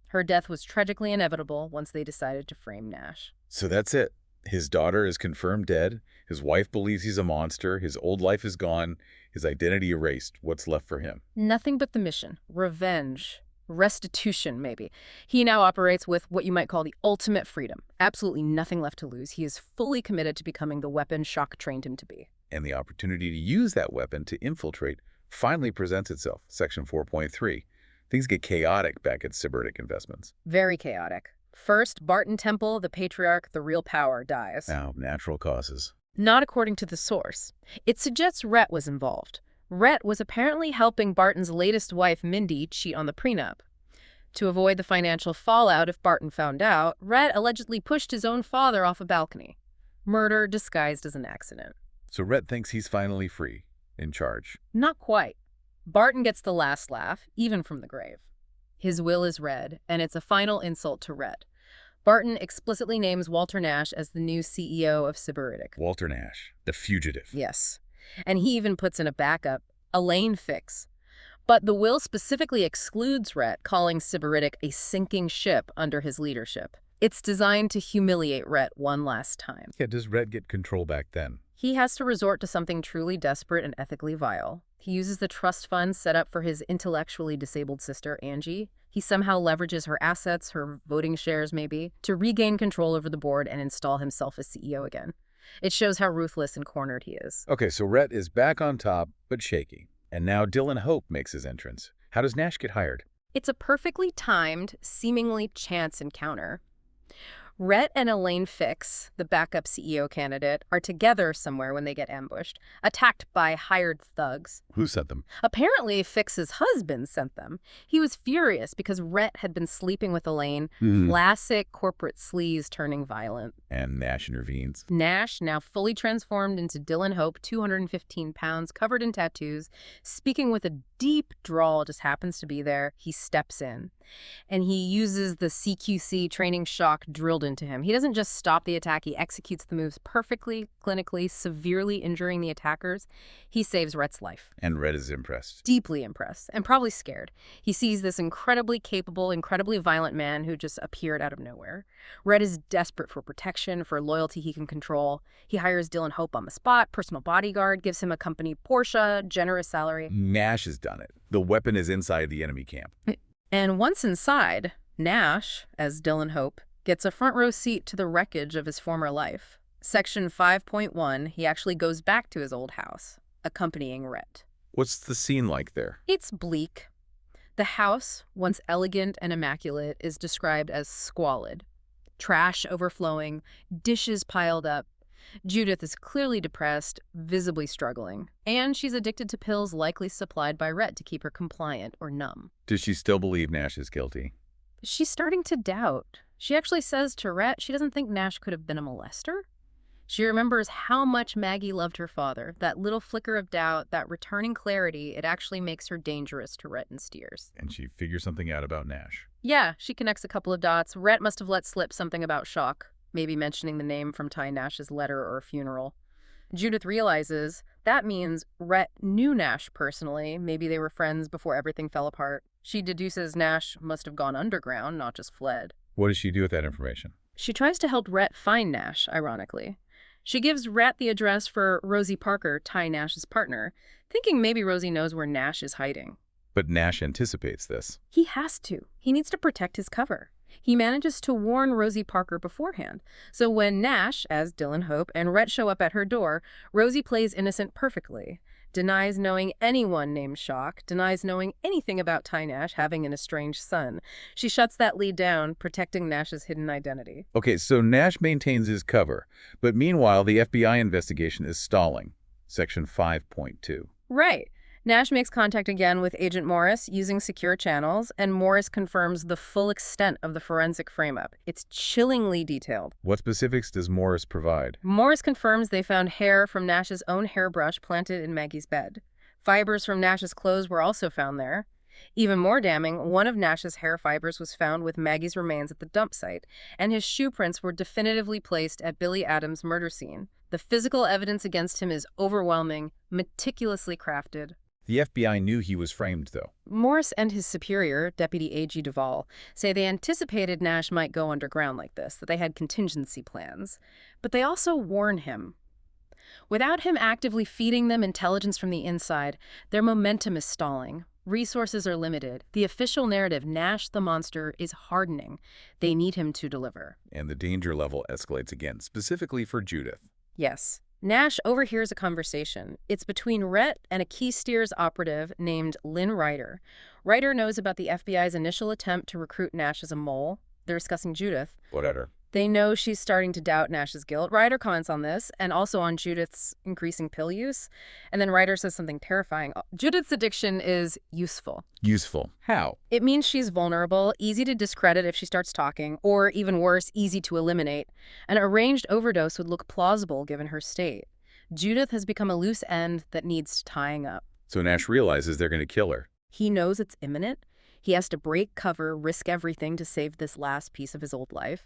Her death was tragically inevitable once they decided to frame Nash. So that's it. His daughter is confirmed dead. His wife believes he's a monster. His old life is gone. His identity erased. What's left for him? Nothing but the mission. Revenge. Restitution, maybe. He now operates with what you might call the ultimate freedom. Absolutely nothing left to lose. He is fully committed to becoming the weapon Shock trained him to be. And the opportunity to use that weapon to infiltrate finally presents itself. Section 4.3. Things get chaotic back at Sybaritic Investments. Very chaotic. First, Barton Temple, the patriarch, the real power, dies. Now, natural causes. Not according to the source. It suggests Rhett was involved. Rhett was apparently helping Barton's latest wife, Mindy, cheat on the prenup. To avoid the financial fallout if Barton found out, Rhett allegedly pushed his own father off a balcony. Murder disguised as an accident. So Rhett thinks he's finally free, in charge. Not quite. Barton gets the last laugh, even from the grave. His will is read, and it's a final insult to Rhett. Barton explicitly names Walter Nash as the new CEO of Sybaritic. Walter Nash, the fugitive. Yes. And he even puts in a backup, a lane fix. But the will specifically excludes Rhett, calling Sybaritic a sinking ship under his leadership. It's designed to humiliate Rhett one last time. Yeah, does Rhett get control back then? He has to resort to something truly desperate and ethically vile. He uses the trust fund set up for his intellectually disabled sister, Angie. He somehow leverages her assets, her voting shares maybe, to regain control over the board and install himself as CEO again. It shows how ruthless and cornered he is. Okay, so Rhett is back on top, but shaky. And now Dylan Hope makes his entrance. How does Nash get hired? It's a perfectly timed, seemingly chance encounter. Rhett and Elaine Fix, the backup CEO candidate, are together somewhere when they get ambushed, attacked by hired thugs. Who sent them? Apparently, Fix's husband sent them. He was furious because Rhett had been sleeping with Elaine. Classic corporate sleaze turning violent. And Nash intervenes. Nash, now fully transformed into Dylan Hope, 215 pounds, covered in tattoos, speaking with a deep drawl, just happens to be there. He steps in. And he uses the CQC training shock drilled into him. He doesn't just stop the attack, he executes the moves perfectly, clinically, severely injuring the attackers. He saves Rhett's life. And Rhett is impressed. Deeply impressed, and probably scared. He sees this incredibly capable, incredibly violent man who just appeared out of nowhere. Rhett is desperate for protection, for loyalty he can control. He hires Dylan Hope on the spot, personal bodyguard, gives him a company Porsche, generous salary. Nash has done it. The weapon is inside the enemy camp. And once inside, Nash, as Dylan Hope, gets a front row seat to the wreckage of his former life. Section 5.1, he actually goes back to his old house, accompanying Rhett. What's the scene like there? It's bleak. The house, once elegant and immaculate, is described as squalid. Trash overflowing, dishes piled up. Judith is clearly depressed, visibly struggling, and she's addicted to pills likely supplied by Rhett to keep her compliant or numb. Does she still believe Nash is guilty? She's starting to doubt. She actually says to Rhett she doesn't think Nash could have been a molester. She remembers how much Maggie loved her father. That little flicker of doubt, that returning clarity, it actually makes her dangerous to Rhett and Steers. And she figures something out about Nash. Yeah, she connects a couple of dots. Rhett must have let slip something about shock, maybe mentioning the name from Ty Nash's letter or funeral. Judith realizes that means Rhett knew Nash personally. Maybe they were friends before everything fell apart. She deduces Nash must have gone underground, not just fled. What does she do with that information? She tries to help Rhett find Nash, ironically. She gives Rhett the address for Rosie Parker, Ty Nash's partner, thinking maybe Rosie knows where Nash is hiding. But Nash anticipates this. He has to. He needs to protect his cover. He manages to warn Rosie Parker beforehand. So when Nash, as Dylan Hope, and Rhett show up at her door, Rosie plays innocent perfectly. Denies knowing anyone named Shock, denies knowing anything about Ty Nash having an estranged son. She shuts that lead down, protecting Nash's hidden identity. Okay, so Nash maintains his cover, but meanwhile the FBI investigation is stalling. Section 5.2. Right. Nash makes contact again with Agent Morris using secure channels, and Morris confirms the full extent of the forensic frame-up. It's chillingly detailed. What specifics does Morris provide? Morris confirms they found hair from Nash's own hairbrush planted in Maggie's bed. Fibers from Nash's clothes were also found there. Even more damning, one of Nash's hair fibers was found with Maggie's remains at the dump site, and his shoe prints were definitively placed at Billy Adams' murder scene. The physical evidence against him is overwhelming, meticulously crafted. The FBI knew he was framed, though. Morris and his superior, Deputy A.G. Duvall, say they anticipated Nash might go underground like this, that they had contingency plans. But they also warn him. Without him actively feeding them intelligence from the inside, their momentum is stalling. Resources are limited. The official narrative, Nash the monster, is hardening. They need him to deliver. And the danger level escalates again, specifically for Judith. Yes. Nash overhears a conversation. It's between Rhett and a key Steers operative named Lynn Ryder. Ryder knows about the FBI's initial attempt to recruit Nash as a mole. They're discussing Judith. Whatever. They know she's starting to doubt Nash's guilt. Ryder comments on this and also on Judith's increasing pill use. And then Ryder says something terrifying. Judith's addiction is useful. Useful. How? It means she's vulnerable, easy to discredit if she starts talking, or even worse, easy to eliminate. An arranged overdose would look plausible given her state. Judith has become a loose end that needs tying up. So Nash realizes they're going to kill her. He knows it's imminent. He has to break cover, risk everything to save this last piece of his old life.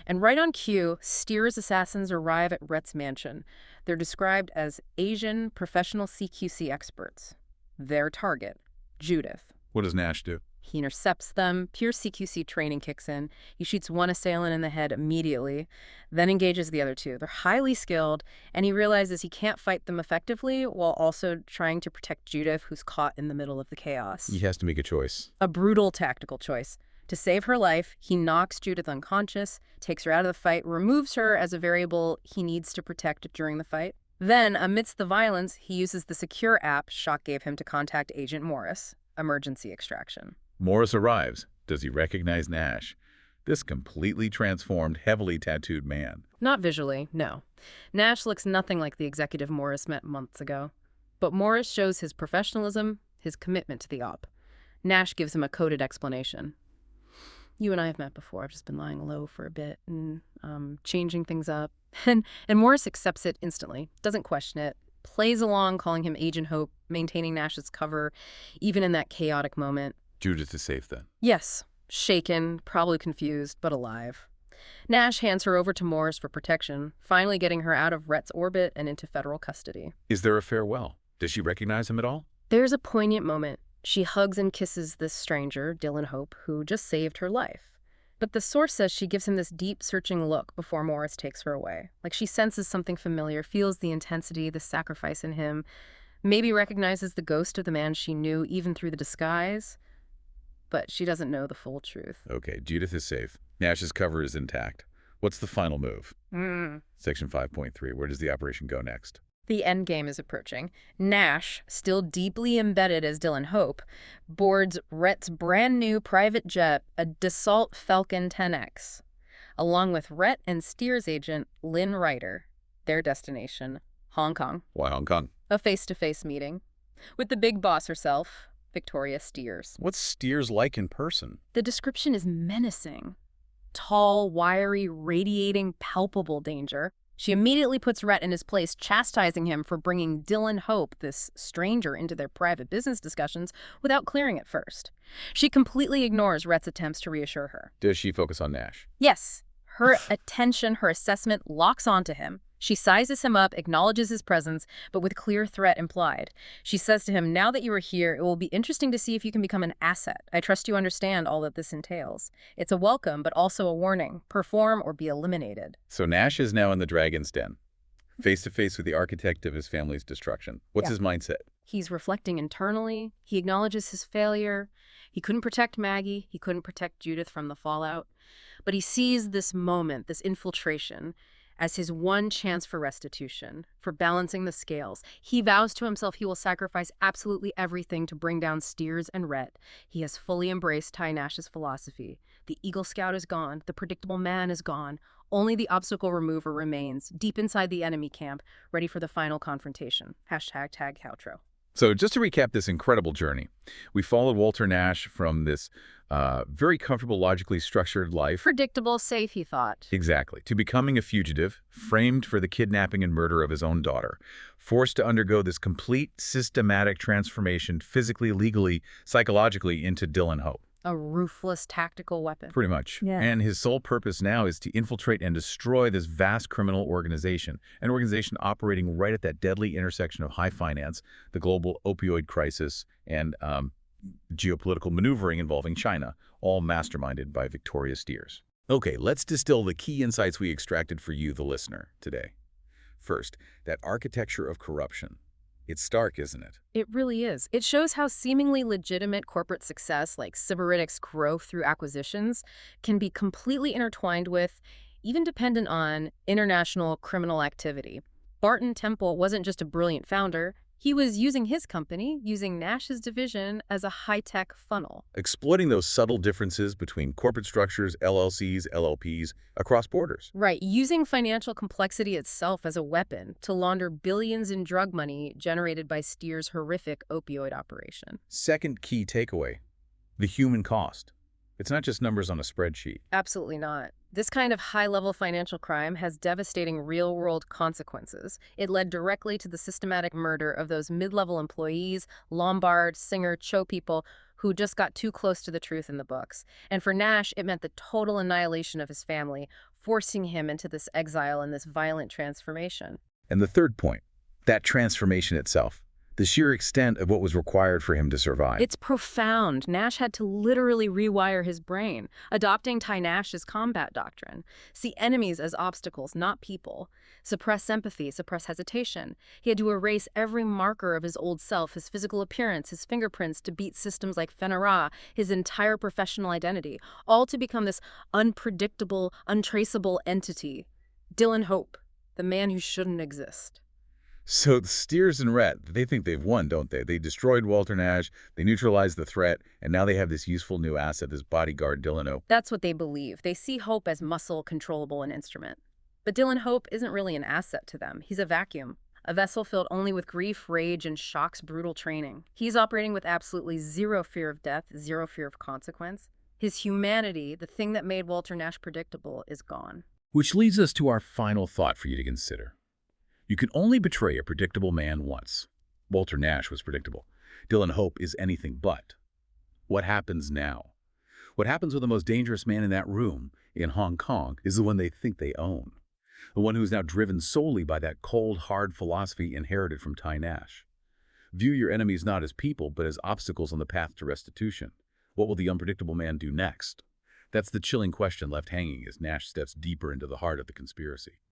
And right on cue, Steers assassins arrive at Rhett's mansion. They're described as Asian professional CQC experts. Their target, Judith. What does Nash do? He intercepts them, pure CQC training kicks in. He shoots one assailant in the head immediately, then engages the other two. They're highly skilled, and he realizes he can't fight them effectively while also trying to protect Judith, who's caught in the middle of the chaos. He has to make a choice. A brutal tactical choice. To save her life, he knocks Judith unconscious, takes her out of the fight, removes her as a variable he needs to protect during the fight. Then, amidst the violence, he uses the secure app Shock gave him to contact Agent Morris. Emergency extraction. Morris arrives. Does he recognize Nash? This completely transformed, heavily tattooed man. Not visually, no. Nash looks nothing like the executive Morris met months ago. But Morris shows his professionalism, his commitment to the op. Nash gives him a coded explanation. You and I have met before. I've just been lying low for a bit and changing things up. And Morris accepts it instantly, doesn't question it, plays along, calling him Agent Hope, maintaining Nash's cover, even in that chaotic moment. Judith is safe then? Yes, shaken, probably confused, but alive. Nash hands her over to Morris for protection, finally getting her out of Rhett's orbit and into federal custody. Is there a farewell? Does she recognize him at all? There's a poignant moment. She hugs and kisses this stranger, Dylan Hope, who just saved her life. But the source says she gives him this deep, searching look before Morris takes her away. Like she senses something familiar, feels the intensity, the sacrifice in him, maybe recognizes the ghost of the man she knew even through the disguise. But she doesn't know the full truth. Okay, Judith is safe. Nash's cover is intact. What's the final move? Section 5.3. Where does the operation go next? The endgame is approaching. Nash, still deeply embedded as Dylan Hope, boards Rhett's brand new private jet, a Dassault Falcon 10X, along with Rhett and Steers agent Lynn Ryder. Their destination, Hong Kong. Why Hong Kong? A face-to-face meeting with the big boss herself, Victoria Steers. What's Steers like in person? The description is menacing. Tall, wiry, radiating palpable danger. She immediately puts Rhett in his place, chastising him for bringing Dylan Hope, this stranger, into their private business discussions without clearing it first. She completely ignores Rhett's attempts to reassure her. Does she focus on Nash? Yes. Her attention, her assessment locks onto him. She sizes him up, acknowledges his presence, but with clear threat implied. She says to him, now that you are here, it will be interesting to see if you can become an asset. I trust you understand all that this entails. It's a welcome, but also a warning. Perform or be eliminated. So Nash is now in the Dragon's Den, face-to-face with the architect of his family's destruction. What's his mindset? He's reflecting internally. He acknowledges his failure. He couldn't protect Maggie. He couldn't protect Judith from the fallout. But he sees this moment, this infiltration, as his one chance for restitution, for balancing the scales. He vows to himself he will sacrifice absolutely everything to bring down Steers and Rhett. He has fully embraced Ty Nash's philosophy. The Eagle Scout is gone. The predictable man is gone. Only the obstacle remover remains, deep inside the enemy camp, ready for the final confrontation. #tag outro. So just to recap this incredible journey, we followed Walter Nash from this very comfortable, logically structured life. Predictable, safe, he thought. Exactly. To becoming a fugitive, framed for the kidnapping and murder of his own daughter, forced to undergo this complete systematic transformation physically, legally, psychologically into Dylan Hope. A ruthless tactical weapon. Pretty much. Yeah. And his sole purpose now is to infiltrate and destroy this vast criminal organization, an organization operating right at that deadly intersection of high finance, the global opioid crisis, and geopolitical maneuvering involving China, all masterminded by Victoria Steers. Okay, let's distill the key insights we extracted for you, the listener, today. First, that architecture of corruption. It's stark, isn't it? It really is. It shows how seemingly legitimate corporate success, like Sybaritic's growth through acquisitions, can be completely intertwined with, even dependent on, international criminal activity. Barton Temple wasn't just a brilliant founder. He was using his company, using Nash's division, as a high-tech funnel. Exploiting those subtle differences between corporate structures, LLCs, LLPs, across borders. Right, using financial complexity itself as a weapon to launder billions in drug money generated by Steers' horrific opioid operation. Second key takeaway, the human cost. It's not just numbers on a spreadsheet. Absolutely not. This kind of high-level financial crime has devastating real-world consequences. It led directly to the systematic murder of those mid-level employees, Lombard, Singer, Cho people, who just got too close to the truth in the books. And for Nash, it meant the total annihilation of his family, forcing him into this exile and this violent transformation. And the third point, that transformation itself, The sheer extent of what was required for him to survive. It's profound. Nash had to literally rewire his brain, adopting Ty Nash's combat doctrine. See enemies as obstacles, not people. Suppress sympathy, suppress hesitation. He had to erase every marker of his old self, his physical appearance, his fingerprints, to beat systems like Fenara, his entire professional identity, all to become this unpredictable, untraceable entity. Dylan Hope, the man who shouldn't exist. So the Steers and Rhett, they think they've won, don't they? They destroyed Walter Nash, they neutralized the threat, and now they have this useful new asset, this bodyguard, Dylan Hope. That's what they believe. They see Hope as muscle, controllable, an instrument. But Dylan Hope isn't really an asset to them. He's a vacuum, a vessel filled only with grief, rage, and shock's brutal training. He's operating with absolutely zero fear of death, zero fear of consequence. His humanity, the thing that made Walter Nash predictable, is gone. Which leads us to our final thought for you to consider. You can only betray a predictable man once. Walter Nash was predictable. Dylan Hope is anything but. What happens now? What happens when the most dangerous man in that room, in Hong Kong, is the one they think they own? The one who is now driven solely by that cold, hard philosophy inherited from Ty Nash. View your enemies not as people, but as obstacles on the path to restitution. What will the unpredictable man do next? That's the chilling question left hanging as Nash steps deeper into the heart of the conspiracy.